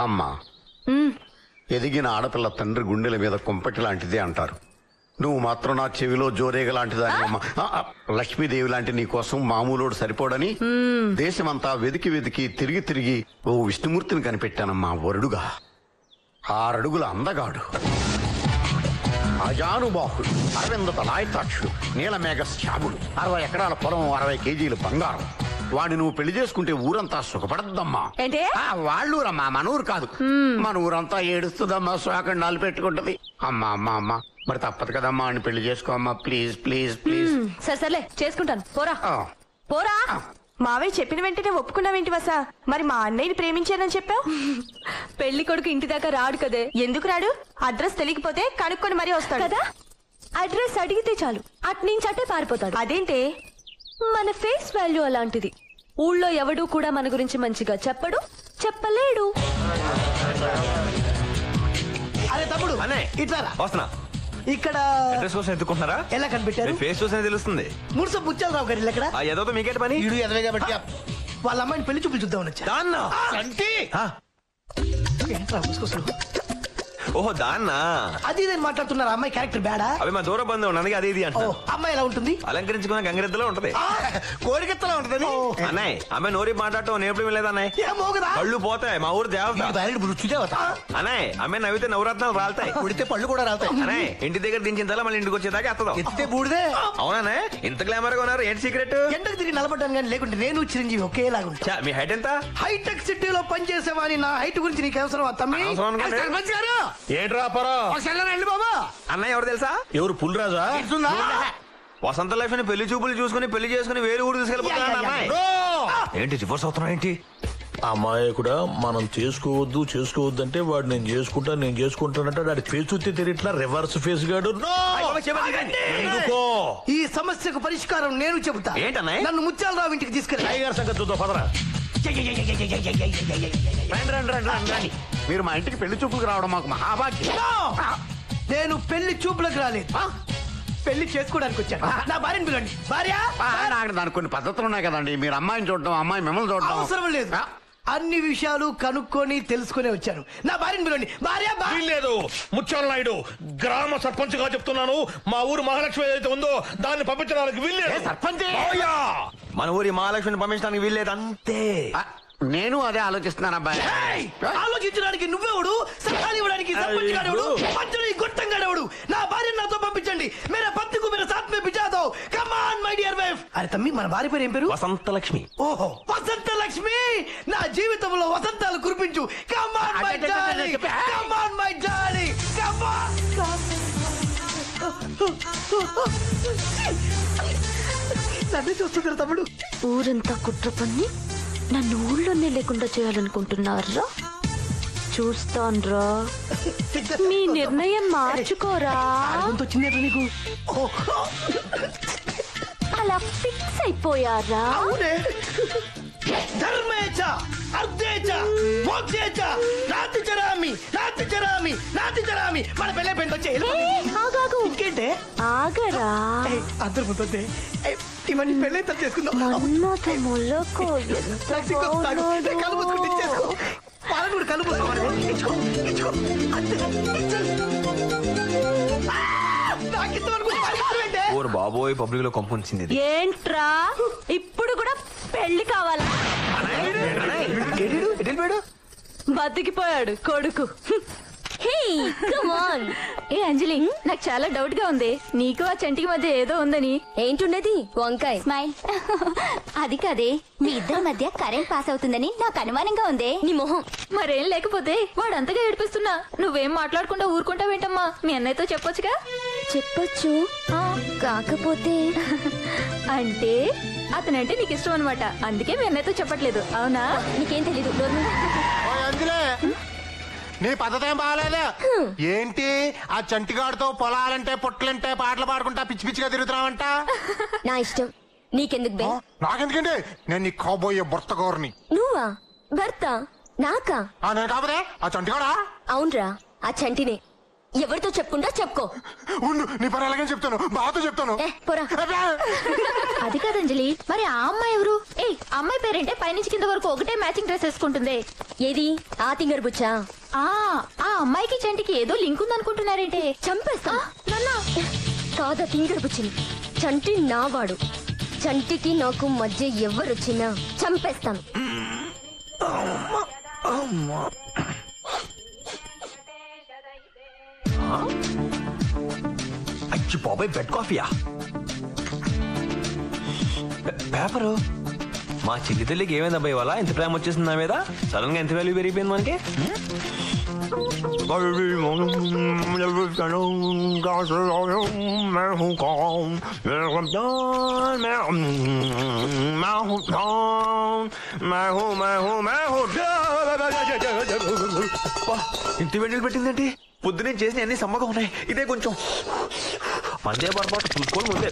అమ్మా, ఎదిగిన ఆడపిల్ల తండ్రి గుండెల మీద కొంపటి లాంటిదే అంటారు. నువ్వు మాత్రం నా చెవిలో జోరేగ లాంటిదానివమ్మా. లక్ష్మీదేవి లాంటి నీ కోసం మామూలుడు సరిపోడని దేశమంతా వెదికి వెదికి తిరిగి తిరిగి ఓ విష్ణుమూర్తిని కనిపెట్టానమ్మా. వరుడుగా 6 అడుగుల అందగాడు, అజానుబాహుడు, అరవింద తలాయతాక్షుడు, నీలమేఘ శ్యాముడు, 60 ఎకరాల పొలం, 60 కేజీలు బంగారం. వాడిని నువ్వు పెళ్లి చేసుకుంటే ఊరంతా సుఖపడద్దమ్మా. వాళ్ళూరమ్మా, మన ఊరు కాదు. మన ఊరంతా ఏడుస్తుందమ్మా, శోకండాలు పెట్టుకుంటది. అమ్మా అమ్మా అమ్మా, మరి తప్పదు కదమ్మా అని పెళ్లి చేసుకో అమ్మా. Please please please. సర్లే చేసుకుంటాను, పోరా పోరా. మావయ్య చెప్పిన వెంటనే ఒప్పుకున్నావేంటి వసా? మరి మా అన్నయ్యని ప్రేమించానని చెప్పావు. పెళ్లి కొడుకు ఇంటి దాకా రాడు కదే. ఎందుకు రాడు? అడ్రస్ తెలియకపోతే కనుక్కొని మరీ వస్తాడు కదా. అడ్రస్ అడిగితే చాలు, అట్నుంచి అట్టే పారిపోతాడు. అదేంటే? మన ఫేస్ వాల్యూ అలాంటిది. ఊళ్ళో ఎవడూ కూడా మన గురించి మంచిగా చెప్పడు, చెప్పలేడు. అరే తమ్ముడు, ఇట్లా వస్తున్నా. ఇక్కడ అడ్రస్ కోసం ఎత్తుకుంటున్నారా? ఎలా కనిపెట్టారు? ఫేస్ చూసే తెలుస్తుంది. మురుస బుచ్చాలరావు గారు ఇక్కడ. ఏదో మీకేట పని? ఇడు ఎదవే కాబట్టి వాళ్ళ అమ్మాయిని పెళ్లి చూపులు చూద్దామని వచ్చా. ఏంట్రా ముసుకొసలు? ఓహో దాన్నా. అది నేను మాట్లాడుతున్నారు. అమ్మాయి క్యారెక్టర్ బేడా? అవి మా దూర బంధం ఉన్నది, అది ఇది అంటే. అమ్మాయి ఎలా ఉంటుంది? అలంకరించుకున్న గంగిరెద్దులో ఉంటది, కోడికెత్తలా ఉంటది. అన్నయ్య అమ్మాయి నోరి మాట్లాడటం నేర్పడం లేదు అన్నయ్య. పళ్ళు పోతాయి, మా ఊరు దేవత. అన్నయ్య అమ్మాయి నవ్వితే నవరత్నాలు రాలుతాయి, కుడితే పళ్ళు కూడా రాలుతాయి. అన్నయ్య ఇంటి దగ్గర దించిన తల మళ్ళీ ఇంటికి వచ్చేదాకా ఎత్తదాం. ఎత్తితే బూడిదే. అవునా? ఇంత గ్లామర్ గా ఉన్నారు, ఏంటి సీక్రెట్? ఎండకు తిరిగి నిలబడ్డాను కానీ లేకుంటే నేను చిరంజీవి ఒకేలాగా ఉంటా. మీ హైట్ ఎంత? హైటెక్ సిటీలో పనిచేసేవాని నా హైట్ గురించి నీకు అవసరం తమ్మి? ఏంట్రా బాబా అన్నయ్య ఎవరు తెలుసా? ఎవరు? పుల్రాజా? వసంత లక్ష్మిని పెళ్లి చూపులు చూసుకుని పెళ్లి చేసుకుని వేరే ఊరు తీసుకెళ్ళిపోతున్నా అన్నయ్య. ఏంటి రివర్స్ అవుతున్నా ఏంటి? అమ్మాయి కూడా మనం చేసుకోవద్దు అంటే వాడు నేను చేసుకుంటానంటే వాడి ఫేస్ చూస్తే తెలియట్లా. రివర్స్ ఫేస్ గాడు. ఈ సమస్యకు పరిష్కారం నేను చెబుతా. ఏంటన్నా? నన్ను ముత్యాలరావు ఇంటికి తీసుకెళ్ళి టైగర్ సంగతి చూద్దాం పదరా. మీరు మా ఇంటికి పెళ్లి చూపులకు రావడం మాకు మహాభాగ్యం. నేను పెళ్లి చూపులకు రాలేదు, పెళ్లి చేసుకోవడానికి వచ్చాను. నా భార్యను పిలండి. భార్య దానికి కొన్ని పద్ధతులు ఉన్నాయి కదండి. మీరు అమ్మాయిని చూడడం, అమ్మాయి మిమ్మల్ని చూడడం అవసరం లేదు. అన్ని విషయాలు కనుక్కొని తెలుసుకునే వచ్చాను. నా భార్యను పిలండి. భార్య లేదు. ముత్యాల నాయుడు గ్రామ సర్పంచ్ గా చెప్తున్నాను. మా ఊరు మహాలక్ష్మి ఏదైతే ఉందో దాన్ని పంపించడానికి వీల్లేదు. సర్పంచ్ మన ఊరి మహాలక్ష్మిని పంపించడానికి వీల్లేదు అంతే. నేను అదే ఆలోచిస్తున్నాను అబ్బాయి. ఆలోచించడానికి నువ్వెవడు? సలహాలు ఇవ్వడానికి సర్పంచ్ గాడెవడు? పంచుని గొట్టంగాడెవడు? నా భార్యను నాతో పంపించండి. మేరా పత్తికు మేరా సాత్ మే బిజా దో. Come on my dear wife. అరే తమ్మి, మన భార్య పేరు ఏం పేరు? వసంత లక్ష్మి. ఓహో, వసంత లక్ష్మి. నా జీవితంలో వసంతాలు కురిపించు. Come on my darling, come on my darling, come on. నన్ను చూస్తున్నారు తమ్ముడు. ఊరంతా కుట్ర పన్ని నన్ను ఊళ్ళోనే లేకుండా చేయాలనుకుంటున్నారా? చూస్తాన్రా, మీ నిర్ణయం మార్చుకోరా. నీకు అలా ఫిక్స్ అయిపోయారా? ధర్మేచ అర్ధేచ మోక్షేచ నాతి చరామి నాతి చరామి నాతి చరామి. మన పెళ్ళే పెంట వచ్చే ఇంకేంటే ఆగరా. అందరు ముందే ఇవన్నీ పెళ్ళే చేసుకుందాం. పాలకూడు కలుపు ఊరు బాబోయ్ పబ్లిక్ లో కొంపించింది. ఏంట్రా ఇప్పుడు కూడా పెళ్లి కావాలా? బతికిపోయాడు కొడుకు. ఏ అంజలి, నాకు చాలా డౌట్ గా ఉంది. నీకు ఆ చంటికి మధ్య ఏదో ఉందని. ఏంటున్నది? వంకాయ స్మైల్. అది కాదే, మీ ఇద్దరి మధ్య కరెంట్ పాస్ అవుతుందని నాకు అనుమానంగా ఉంది. నీ మొహం. మరేం లేకపోతే వాడు అంతగా ఏడిపిస్తున్నా నువ్వేం మాట్లాడకుండా ఊరుకుంటావేంటమ్మా? మీ అన్నయ్యతో చెప్పొచ్చుగా. చెప్పొచ్చు, కాకపోతే అంటే అతనంటే నీకు ఇష్టం అనమాట. అందుకే మీ అన్నయ్యతో చెప్పట్లేదు. అవునా? నీకేం తెలీదు. నీ పద్ధతి ఏం బాగాలేదు. ఏంటి ఆ చంటిగాడితో పొలాలంటే పొట్లంటే పాటలు పాడుకుంటా పిచ్చి పిచ్చిగా తిరుగుతున్నావంట? నా ఇష్టం, నీకెందుకు బే? నాకెందుకండి, నేను నీ కాబోయే భర్త గౌరిని. నువ్వా? భర్త నాకా? నేను కాకపోతే ఆ చంటిగాడా? అవునరా, ఆ చంటినే. ఎవరితో చెప్పుకుంటా చెప్పుకో. ఉండు, నీ పని అలాగే చెప్తాను, బావతో చెప్తాను. పోరా. అది కాదు అంజలి, మరి ఆ అమ్మాయి ఎవరు? అమ్మాయి పేరేంటే పైనుంచి కింద వరకు ఒకటే మ్యాచింగ్ డ్రెస్ వేసుకుంటుంది. ఏది ఆ తింగర్ బుచ్చా? ఆ అమ్మాయికి చంటికి ఏదో లింక్ ఉందనుకుంటున్నారేంటే? చంపేస్తా. కాదా తింగర్ బుచ్చిని, చంటి నావాడు. చంటికి నాకు మధ్య ఎవరొచ్చినా చంపేస్తాను. అచ్చి బాబాయ్, బెడ్ కాఫీయా? పేపరు? మా చెల్లి తల్లికి ఏమైంది అబ్బాయి వాళ్ళ ఎంత ప్రేమ వచ్చేసింది నా మీద? సడన్ గా ఎంత వాల్యూ పెరిగిపోయింది మనకి. ఇంటి వెంటలు పెట్టిందండి. పొద్దునే చేసిన అన్ని సమ్మగా ఉన్నాయి. ఇదే కొంచెం మందే పొరపాటు చూసుకోవాలి ముందే.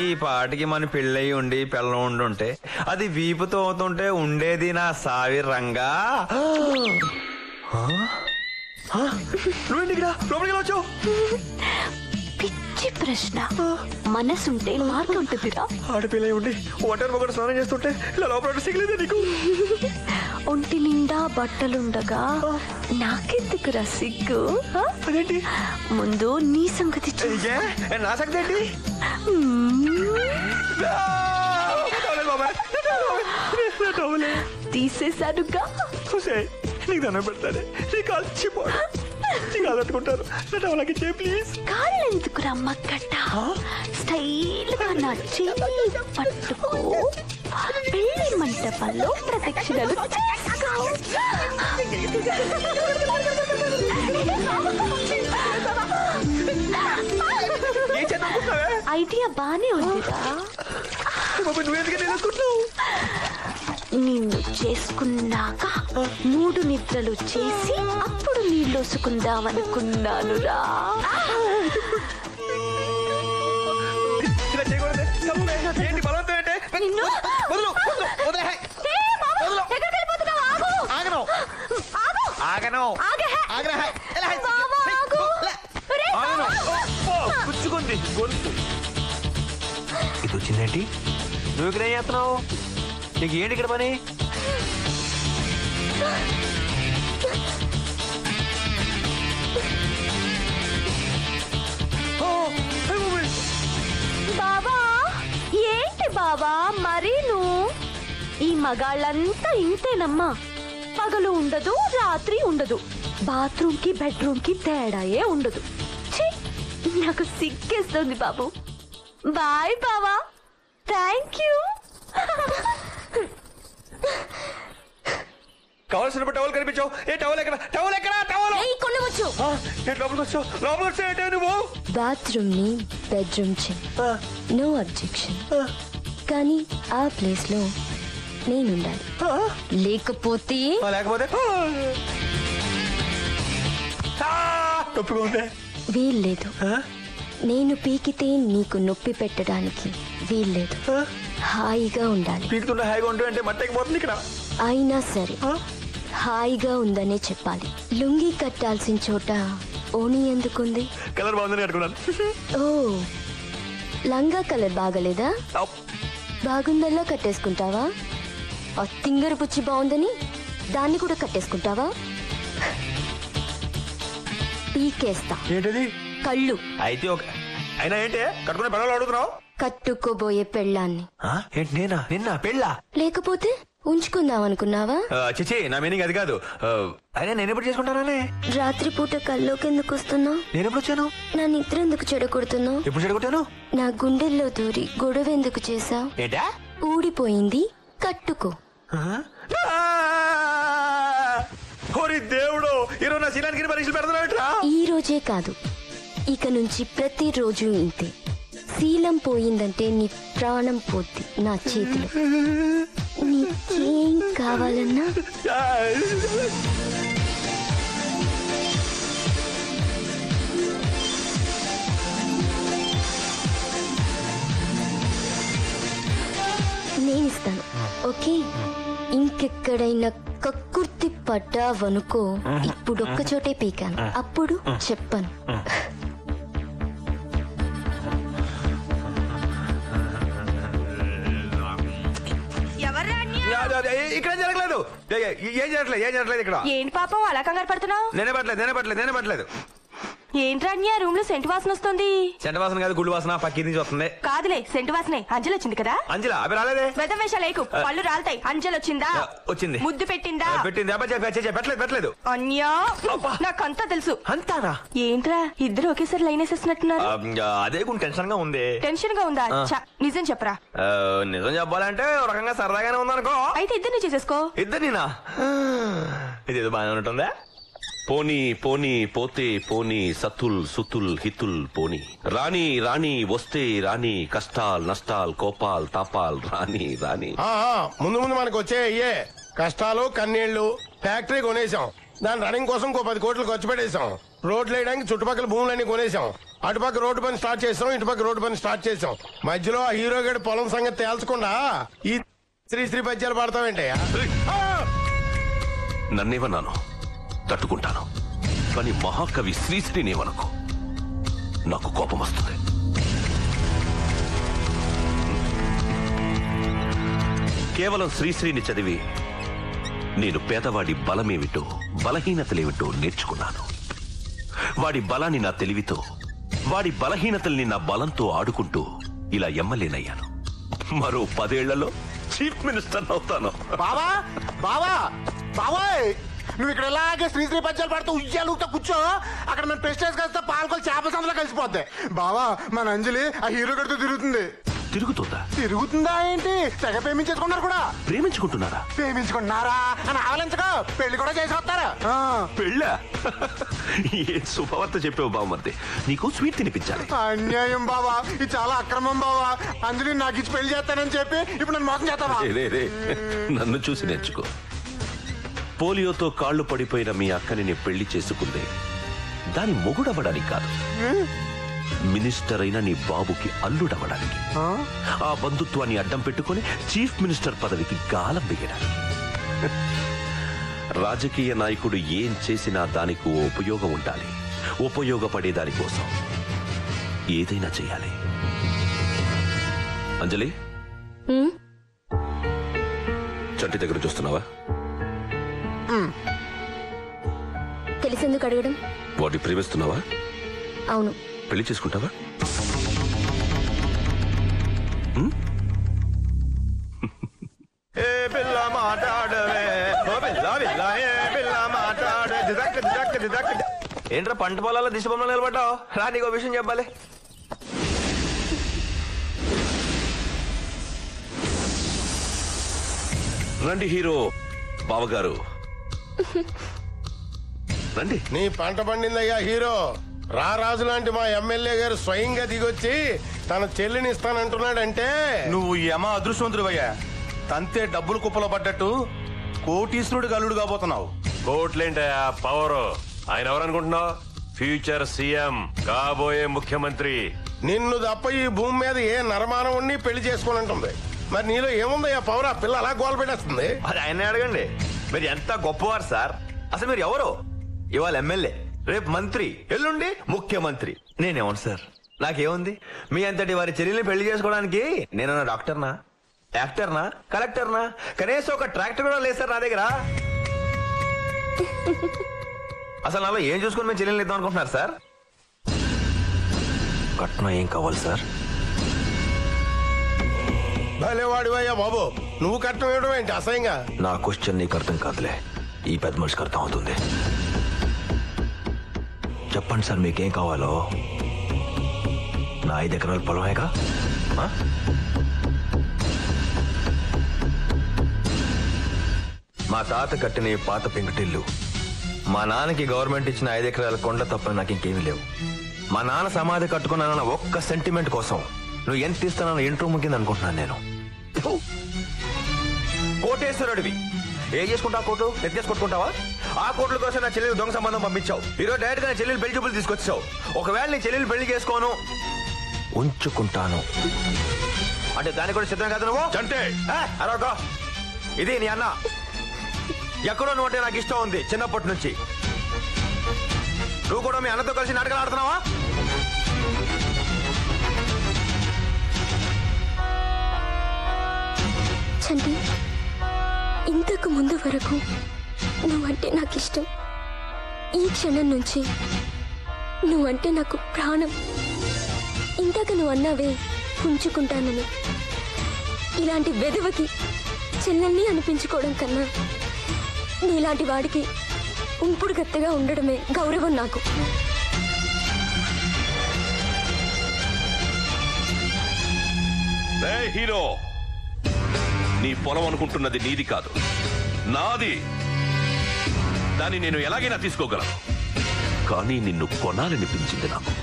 ఈ పాటికి మన పెళ్ళయి ఉండి పిల్లం ఉండుంటే అది వీపుతో అవుతుంటే ఉండేది నా సావి రంగా. నువ్వేంటి ఇక్కడ లోపలికి వచ్చావు? పిచ్చి ప్రశ్న. మనసుంటే మార్గం ఉంటుందిరా. ఆడపిల్ల ఉండి ఒంటరి మొగడు స్నానం చేస్తుంటే ఇలా లోపల సిగలేదే నీకు? ఒంటి నిండా బట్టలుండగా నాకెందుకురా సిగ్గు? అదేంటి? ముందు నీ సంగతి నా సంగతి ఏంటి? తీసేశానుగా. నీకు దండం పెడతానే, నీ కాలు చిపోడు, నీ కాలు పట్టుకుంటారు. అలాగే చేయి ప్లీజ్. కాళ్ళు ఎందుకు రమ్మక్కట? స్టైల్ గా నచ్చి పట్టుకో. పెళ్లి మంటపంలో ప్రదక్షిణలు చేసుకో. ఐడియా బానే ఉందిరా. నిన్ను చేసుకున్నాక 3 నిద్రలు చేసి అప్పుడు నీళ్ళొసుకుందామనుకున్నానురా. ఇది వచ్చిందేంటి? నువ్వు ఇక్కడ ఏం చేస్తున్నావు? నీకు ఏంటి ఇక్కడ పని? బాబా ఏంటి బాబా మరీ నువ్వు? ఈ మగాళ్ళంతా ఇంతేనమ్మా. పగలు ఉండదు, రాత్రి ఉండదు. బాత్రూమ్ కి బెడ్రూమ్ కి తేడాయే ఉండదు. నాకు సిగ్గేస్తుంది బాబు. బాయ్ బావా. Thank you. కావాల్సిన టవల్ కనిపించావు. ఏ టవల్ ఎక్కడ? టవల్ ఎక్కడ? టవల్ కొనవచ్చు. లోపలికి వచ్చావు. లోపలికి వచ్చావు నువ్వు. బాత్రూమ్ ని బెడ్రూమ్ నో అబ్జెక్షన్. కానీ ఆ ప్లేస్ లో నేనుండాలి. లేకపోతే వీల్లేదు. నేను పీకితే నీకు నొప్పి పెట్టడానికి వీల్లేదు. హాయిగా ఉండాలి. అయినా సరే హాయిగా ఉందనే చెప్పాలి. లుంగి కట్టాల్సిన చోట ఓణి ఎందుకుంది? కలర్ బాగుందని కట్టుకున్నాను. ఓ, లంగా కలర్ బాగలేదా? బాగుందల్లా కట్టేసుకుంటావా? ఆ తింగర పుచ్చి బాగుందని దాన్ని కూడా కట్టేసుకుంటావా? పీకేస్తా. ఏంటది? కళ్ళు. అయితే అయినా ఏంటి కట్టుకునే పిల్లలు అడుగుతున్నావు? కట్టుకోబోయే పెళ్ళాన్ని. ఏంటి నేనా? నిన్న పెళ్ళా? లేకపోతే ఉంచుకుందాం అనుకున్నావా? చిచి, నా మీనింగ్ అది కాదు. అయినా నేను ఎప్పుడు చేసుకుంటానే? రాత్రిపూట కల్లోకి ఎందుకు వస్తున్నావు? నేను ఎప్పుడు వచ్చాను? నా నిద్ర ఎందుకు చెడగొడుతున్నావు? ఎప్పుడు చెడగొట్టాను? నా గుండెల్లో దూరి గొడవ ఎందుకు చేసావు? ఏంటా? ఊడిపోయింది కట్టుకో. దేవుడు, ఈరోజు నా శీలానికి పరీక్షలు పెడుతున్నా. ఈ రోజే కాదు, ఇక నుంచి ప్రతిరోజు ఇంతే. శీలం పోయిందంటే నీ ప్రాణం పోద్ది నా చేతిలో. నీకేం కావాలన్నా నేనిస్తాను. ఓకే? ఇంకెక్కడైనా కక్కుర్తి పడ్డావనుకో, ఇప్పుడు ఒక్క చోటే పీకాను, అప్పుడు చెప్పను. ఇక్కడ జరగలేదు. ఏం జరగలేదు ఇక్కడ. ఏంటి పాపం అలా కంగారు పడుతున్నావు? నేనే పట్టలేదు. ఏంట్రా అన్య రూమ్ లో సెంటు వాసన వస్తుంది. సెంట వాసన కాదు, గుళ్ళు వాసన పక్కి నుంచి వస్తుంది. కాదులే, సెంటు వాసనే. అంజలి వచ్చింది కదా. అంజలి అవి రాలేదే. వెదవేషాలు లేకు, పళ్ళు రాలతాయి. అంజలి వచ్చిందా? వచ్చింది. ముద్దు పెట్టిందా? పెట్టలేదు. అన్యా నాకంతా తెలుసు. అంతారా? ఏంట్రా ఇద్దరు ఒకేసారి లైన్ వేసేస్తున్నట్టున్నారు. అదే కొంచెం టెన్షన్ గా ఉంది. టెన్షన్ గా ఉందా? నిజం చెప్పరా. నిజం చెప్పాలంటే ఒక రకంగా సరదాగానే ఉందనుకో. అయితే ఇద్దరిని చేసేసుకో. ఇద్దరినా? ఇదేదో బాగానే ఉంటుందా? పోనీ పోనీ పోతే పోనీ సతుల్ సుతుల్ హితుల్ పోనీ రాణి రాణి వస్తే రాణి కష్టాల్ నష్టాల్ కోపాల్ తాపాల్ రాణి రాణి. ముందు మనకు వచ్చే అయ్యే కష్టాలు కన్నీళ్లు. ఫ్యాక్టరీ కొనేసాం, దాని రన్నింగ్ కోసం 10 కోట్లు ఖర్చు పెట్టేశాం. రోడ్లు వేయడానికి చుట్టుపక్కల భూములన్నీ కొనేసాం. అటుపక్క రోడ్డు పని స్టార్ట్ చేసాం, ఇటుపక్క రోడ్డు పని స్టార్ట్ చేసాం. మధ్యలో ఆ హీరో గడి పొలం సంగతి తేల్చకుండా ఈ శ్రీ పద్యాలు పాడతావేంటయ్యా? నన్నేమన్నాను తట్టుకుంటాను, కానీ మహాకవి శ్రీశ్రీనేమనుకో, నాకు కోపం వస్తుంది. కేవలం శ్రీశ్రీని చదివి నేను పేదవాడి బలమేమిటో బలహీనతలేమిటో నేర్చుకున్నాను. వాడి బలాన్ని నా తెలివితో, వాడి బలహీనతల్ని నా బలంతో ఆడుకుంటూ ఇలా ఎమ్మెల్యేనయ్యాను. మరో 10 ఏళ్లలో చీఫ్ మినిస్టర్ అవుతాను. బావా బావా బావాయ్, నువ్వు ఇక్కడ ఎలాగే శ్రీ పద్యాలు పాడుతూ ఉయ్యాలుతో కూర్చో. అక్కడ మన ప్రెస్టేజ్ కలిస్తే పాల్గొని చేపల సందులో కలిసిపోద్ది. బావా మన అంజలి ఆ హీరో గడితో తిరుగుతుందా ఏంటి? తెగ ప్రేమించేసుకున్నారు కూడా. ప్రేమించుకుంటున్నారా అని ఆవలించగా పెళ్లి కూడా చేసి వస్తారా? పెళ్ళా? ఏ శుభవార్త చెప్పావు బావమర్ది, నీకు స్వీట్ తినిపించాలి. అన్యాయం బావా, ఇది చాలా అక్రమం బావా. అంజలి నాకు ఇచ్చి పెళ్లి చేస్తానని చెప్పి ఇప్పుడు నన్ను మోసం చేస్తావా? నన్ను చూసి నేర్చుకో. పోలియోతో కాళ్లు పడిపోయిన మీ అక్కని నేను పెళ్లి చేసుకుందే దాని మొగుడవ్వడానికి కాదు, మినిస్టర్ అయిన నీ బాబుకి అల్లుడవ్వడానికి. ఆ బంధుత్వాన్ని అడ్డం పెట్టుకుని చీఫ్ మినిస్టర్ పదవికి గాలం వేయడానికి. రాజకీయ నాయకుడు ఏం చేసినా దానికి ఓ ఉపయోగం ఉండాలి. ఉపయోగపడే దానికోసం ఏదైనా చేయాలి. అంజలి, చంటి దగ్గర చూస్తున్నావా? తెలిసేందుకు అడగడం? వాటిని ప్రేమిస్తున్నావా? అవును. పెళ్లి చేసుకుంటావా? ఏంట్రా పంట పొలాల్లో దిశ బొమ్మలు నిలబడ్డావు? రా, నీకు విషయం చెప్పాలి. రండి హీరో బావగారు, రండి. నీ పంట పండిందయ్యా హీరో. రారాజు లాంటి మా ఎమ్మెల్యే గారు స్వయంగా దిగొచ్చి తన చెల్లిని ఇస్తానంటున్నాడంటే నువ్వు యమ అదృష్టవంతుడివయ్యా. తంతే డబ్బులు కుప్పలో పడ్డట్టు కోటీశ్వరుడు గల్లుడు కాబోతున్నావు. కోట్లేంటయా పవర్. ఆయన ఎవరనుకుంటున్నావు? ఫ్యూచర్ సీఎం, కాబోయే ముఖ్యమంత్రి. నిన్ను తప్ప ఈ భూమి మీద ఏ నరమానవుణ్ణి పెళ్లి చేసుకోనంటుంది. మరి నీలో ఏముందయ్యా పవర్? ఆ పిల్ల అలా గోల పెట్టేస్తుంది. అది ఆయన అడగండి. మీరు ఎంత గొప్పవారు సార్. అసలు మీరు ఎవరు? ఇవాళ ఎమ్మెల్యే, రేపు మంత్రి, ఎల్లుండి ముఖ్యమంత్రి. నేనేమను సార్? నాకేముంది? మీ అంతటి వారి చెల్లెల్ని పెళ్లి చేసుకోవడానికి నేనన్నా డాక్టర్నా, యాక్టర్నా, కలెక్టర్నా? కనీసం ఒక ట్రాక్టర్ కూడా లేదు సార్ నా దగ్గర. అసలు నాలో ఏం చూసుకుని మేము చెల్లెల్ని ఇద్దాం అనుకుంటున్నారు సార్? కట్నం ఏం కావాలి సార్? భలేవాడివయ్యా బాబు, నువ్వు కట్నం ఇవ్వడం ఏంటి అసహ్యంగా? నా క్వశ్చన్ నీకు అర్థం కాదులే, ఈ పెద్ద మనిషికి అర్థం అవుతుంది. చెప్పండి సార్, మీకేం కావాలో? నా 5 ఎకరాల పొలమేగా. మా తాత కట్టిన ఈ పాత పెంకుటిల్లు, మా నాన్నకి గవర్నమెంట్ ఇచ్చిన 5 ఎకరాల కొండ తప్ప నాకు ఇంకేమీ లేవు. మా నాన్న సమాధి కట్టుకున్నానన్న ఒక్క సెంటిమెంట్ కోసం నువ్వు ఎంత ఇస్తానన్న ఇంట్రో ముగింది అనుకుంటున్నాను నేను. కోటేశ్వరుడివి, ఏం చేసుకుంటావు? కోట్లు ఎత్తేసుకొట్టుకుంటావా? ఆ కోట్ల కోసం నా చెల్లెలు దొంగ సంబంధం పంపించావు. ఈరోజు డైరెక్ట్ గా నా చెల్లెలు పెళ్లి చూపులు తీసుకొచ్చావు. ఒకవేళ నీ చెల్లెలు పెళ్లి చేసుకోను, ఉంచుకుంటాను అంటే దానికి కూడా సిద్ధం కాదు నువ్వు. చంటే అరవకో. ఇది నీ అన్న. ఎక్కడో నువ్వు అంటే నాకు ఇష్టం ఉంది చిన్నప్పటి నుంచి. నువ్వు కూడా మీ అన్నతో కలిసి నాటకాలు ఆడుతున్నావా? చంటి, ఇంతకు ముందు వరకు నువ్వంటే నాకు ఇష్టం. ఈ క్షణం నుంచి నువ్వంటే నాకు ప్రాణం. ఇంతకు నువ్వు అన్నావే ఉంచుకుంటానని. ఇలాంటి వెధవకి చెల్లెల్ని అనిపించుకోవడం కన్నా నీలాంటి వాడికి ఉంపుడు గత్తెగా ఉండడమే గౌరవం నాకు. హీరో, నీ పొలం అనుకుంటున్నది నీది కాదు, నాది. దాన్ని నేను ఎలాగైనా తీసుకోగలను. కానీ నిన్ను కొనాలనిపించింది నాకు.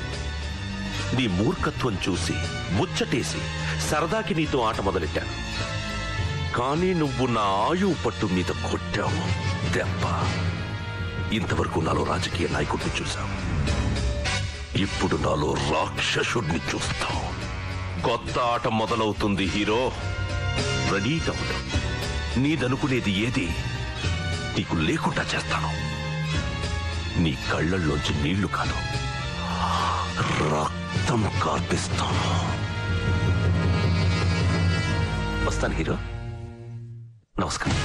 నీ మూర్ఖత్వం చూసి ముచ్చటేసి సరదాకి నీతో ఆట మొదలెట్టాను. కానీ నువ్వు నా ఆయువు పట్టు మీద కొట్టావు దెబ్బ. ఇంతవరకు నాలో రాజకీయ నాయకుడిని చూశావు, ఇప్పుడు నాలో రాక్షసుడిని చూస్తావు. కొత్త ఆట మొదలవుతుంది హీరో, రెడీగా ఉండు. నీదనుకునేది ఏది నీకు లేకుండా చేస్తాను. నీ కళ్ళల్లోంచి నీళ్లు కాదు, రక్తం కార్పిస్తాను. వస్తాను హీరో, నమస్కారం.